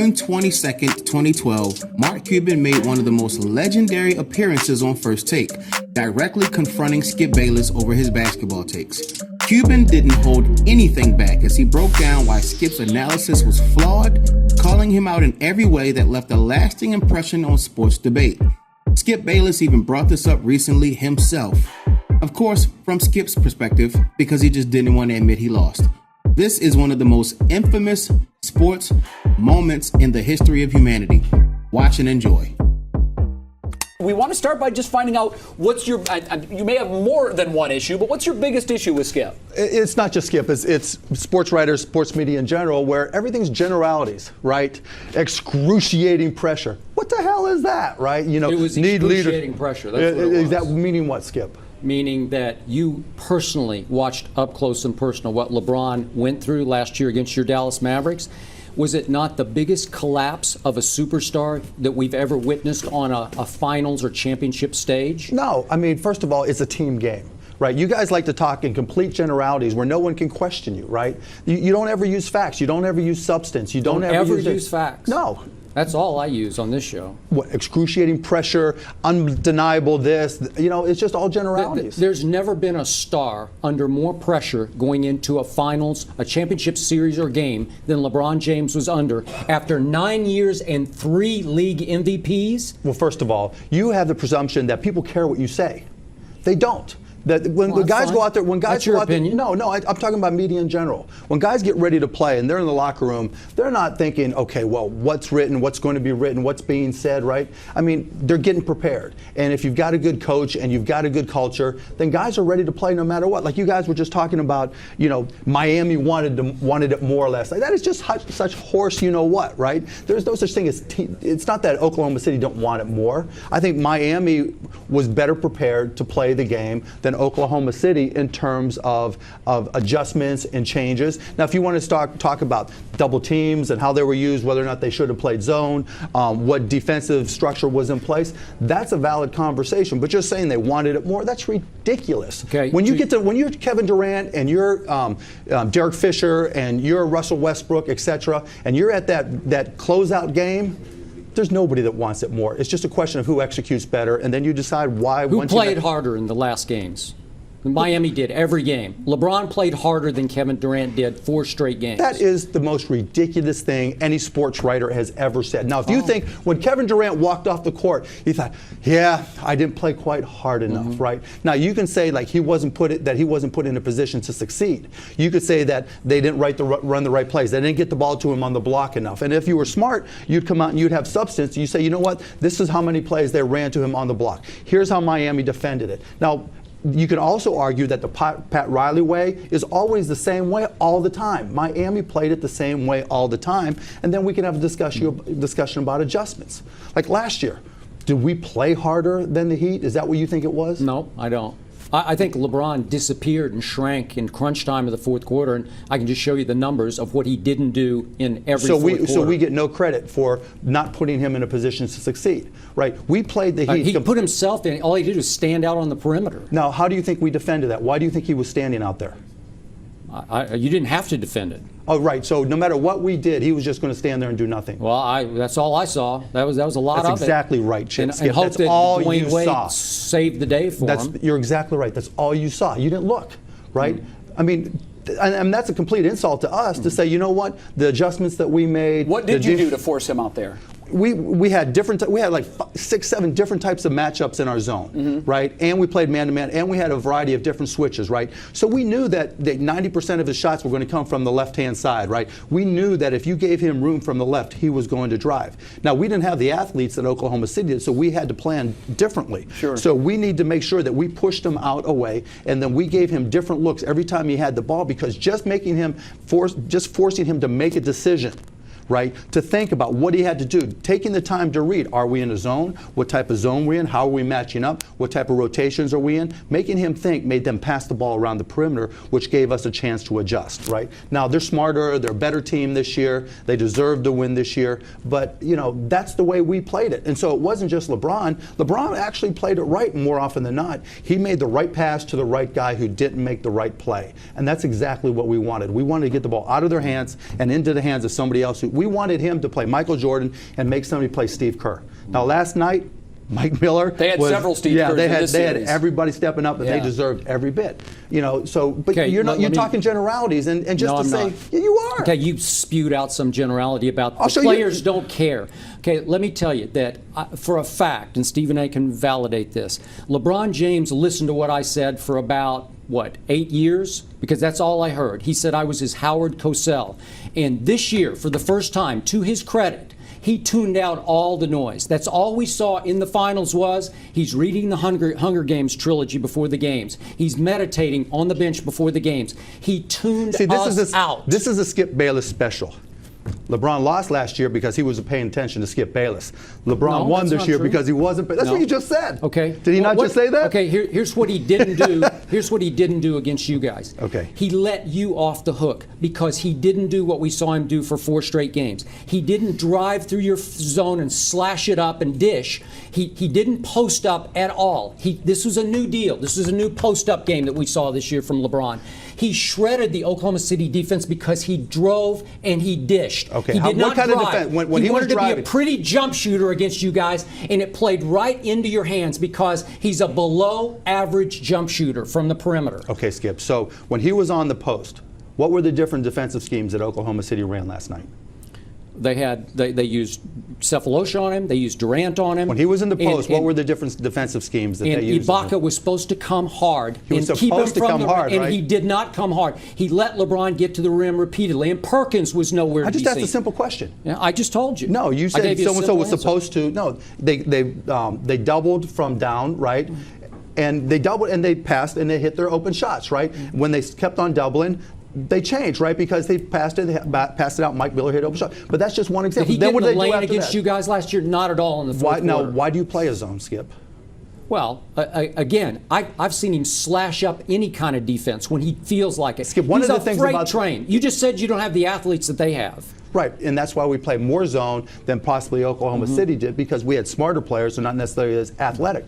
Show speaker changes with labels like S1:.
S1: June 22nd, 2012, Mark Cuban made one of the most legendary appearances on First Take, directly confronting Skip Bayless over his basketball takes. Cuban didn't hold anything back as he broke down why Skip's analysis was flawed, calling him out in every way that left a lasting impression on sports debate. Skip Bayless even brought this up recently himself. Of course, from Skip's perspective, because he just didn't want to admit he lost. This is one of the most infamous sports moments in the history of humanity. Watch and enjoy.
S2: We want to start by just finding out what's your, you may have more than one issue, but what's your biggest issue with Skip?
S3: It's not just Skip, it's sports writers, sports media in general, where everything's generalities, right? Excruciating pressure. What the hell is that, right? You know,
S2: it was excruciating pressure. That's what it was.
S3: Is that meaning what, Skip?
S2: Meaning that you personally watched up close and personal what LeBron went through last year against your Dallas Mavericks. Was it not the biggest collapse of a superstar that we've ever witnessed on a finals or championship stage?
S3: No. I mean, first of all, it's a team game. Right, you guys like to talk in complete generalities where no one can question you, right? You don't ever use facts. You don't ever use substance. You don't ever
S2: use facts.
S3: No.
S2: That's all I use on this show.
S3: What, excruciating pressure, undeniable this, you know, it's just all generalities.
S2: There's never been a star under more pressure going into a finals, a championship series or game than LeBron James was under after 9 years and 3 league MVPs.
S3: Well, first of all, you have the presumption that people care what you say. They don't. That when the guys go out there, when guys go out there, no, I'm talking about media in general. When guys get ready to play and they're in the locker room, they're not thinking, okay, well, what's written, what's going to be written, what's being said, right? I mean, they're getting prepared. And if you've got a good coach and you've got a good culture, then guys are ready to play no matter what. Like you guys were just talking about, you know, Miami wanted it more or less. Like that is just such horse, you know what, right? There's no such thing as it's not that Oklahoma City don't want it more. I think Miami was better prepared to play the game than Oklahoma City in terms of adjustments and changes. Now, if you want to talk about double teams and how they were used, whether or not they should have played zone, what defensive structure was in place, that's a valid conversation. But just saying they wanted it more, that's ridiculous.
S2: Okay.
S3: When you're Kevin Durant and you're Derek Fisher and you're Russell Westbrook, etc., and you're at that closeout game, there's nobody that wants it more. It's just a question of who executes better, and then you decide why.
S2: Who played harder in the last games? Miami did every game. LeBron played harder than Kevin Durant did 4 straight games.
S3: That is the most ridiculous thing any sports writer has ever said. Now, if you think when Kevin Durant walked off the court, he thought, yeah, I didn't play quite hard enough, right? Now, you can say like he wasn't put in a position to succeed. You could say that they didn't run the right plays. They didn't get the ball to him on the block enough. And if you were smart, you'd come out and you'd have substance. You say, you know what? This is how many plays they ran to him on the block. Here's how Miami defended it. Now, you can also argue that the Pat Riley way is always the same way all the time. Miami played it the same way all the time, and then we can have a discussion about adjustments. Like last year, did we play harder than the Heat? Is that what you think it was?
S2: No, I don't. I think LeBron disappeared and shrank in crunch time of the fourth quarter, and I can just show you the numbers of what he didn't do in every fourth quarter.
S3: So we get no credit for not putting him in a position to succeed, right? We played the Heat.
S2: He put himself in. All he did was stand out on the perimeter.
S3: Now, how do you think we defended that? Why do you think he was standing out there?
S2: You didn't have to defend it.
S3: Oh, right. So no matter what we did, he was just going to stand there and do nothing.
S2: Well, that's all I saw. That was a lot of it.
S3: That's exactly right, Chip.
S2: And hope
S3: that's
S2: that
S3: all
S2: Dwayne
S3: you
S2: Wade
S3: saw.
S2: Saved the day for him.
S3: You're exactly right. That's all you saw. You didn't look, right? I mean, and that's a complete insult to us to say, you know what, the adjustments that we made.
S4: What did you do to force him out there?
S3: We had like 6, 7 different types of matchups in our zone, right? And we played man-to-man, and we had a variety of different switches, right? So we knew that 90% of his shots were going to come from the left-hand side, right? We knew that if you gave him room from the left, he was going to drive. Now, we didn't have the athletes that Oklahoma City did, so we had to plan differently.
S4: Sure.
S3: So we need to make sure that we pushed him out away, and then we gave him different looks every time he had the ball, because just forcing him to make a decision, right, to think about what he had to do, taking the time to read, are we in a zone, what type of zone we're in, how are we matching up, what type of rotations are we in, making him think made them pass the ball around the perimeter, which gave us a chance to adjust, right? Now, they're smarter, they're a better team this year, they deserve to win this year, but, you know, that's the way we played it. And so it wasn't just LeBron. LeBron actually played it right more often than not. He made the right pass to the right guy who didn't make the right play, and that's exactly what we wanted. We wanted to get the ball out of their hands and into the hands of somebody else who We wanted him to play Michael Jordan and make somebody play Steve Kerr. Now, last night, Mike Miller.
S4: They had several Steve Kerrs
S3: they
S4: in
S3: had
S4: this
S3: they had
S4: series.
S3: everybody stepping up, and they deserved every bit. So but you're talking generalities, and just to say you are.
S2: Okay, you spewed out some generality about the players don't care. Okay, let me tell you that for a fact, and Stephen A. can validate this. LeBron James listened to what I said for about 8 years, because that's all I heard. He said I was his Howard Cosell, and this year, for the first time, to his credit, he tuned out all the noise. That's all we saw in the finals was he's reading the Hunger Games trilogy before the games. He's meditating on the bench before the games. He tuned us out.
S3: This is a Skip Bayless special. LeBron lost last year because he wasn't paying attention to Skip Bayless. LeBron won this year because he wasn't. That's what you just said.
S2: Okay.
S3: Did he not just say that?
S2: Okay. Here's what he didn't do. Here's what he didn't do against you guys.
S3: Okay.
S2: He let you off the hook because he didn't do what we saw him do for 4 straight games. He didn't drive through your zone and slash it up and dish. He didn't post up at all. This was a new deal. This was a new post up game that we saw this year from LeBron. He shredded the Oklahoma City defense because he drove and he dished.
S3: Okay.
S2: He did not
S3: what kind
S2: drive.
S3: of defense? When he
S2: wanted
S3: was
S2: to
S3: driving,
S2: be a pretty jump shooter against you guys, and it played right into your hands because he's a below average jump shooter from the perimeter.
S3: Okay, Skip. So when he was on the post, what were the different defensive schemes that Oklahoma City ran last night?
S2: They used Cephalosha on him. They used Durant on him.
S3: When he was in the post, what were the different defensive schemes that they used?
S2: Ibaka was supposed to come hard and keep him from the rim, and he did not come hard. He let LeBron get to the rim repeatedly, and Perkins was nowhere to be seen.
S3: I just asked a simple question.
S2: Yeah, I just told you.
S3: No, you said so-and-so was
S2: answer.
S3: supposed to. No, they doubled from down, right? And they doubled and they passed and they hit their open shots, right? When they kept on doubling, they changed, right? Because they passed it out. Mike Miller hit open shot, but that's just one example.
S2: Did he get in the lane against you guys last year? Not at all in the fourth quarter.
S3: Now, why do you play a zone, Skip?
S2: Well, again, I've seen him slash up any kind of defense when he feels like it.
S3: Skip, one
S2: He's
S3: of the
S2: a
S3: things
S2: freight
S3: about
S2: train. You just said you don't have the athletes that they have.
S3: Right, and that's why we play more zone than possibly Oklahoma City did, because we had smarter players, so not necessarily as athletic.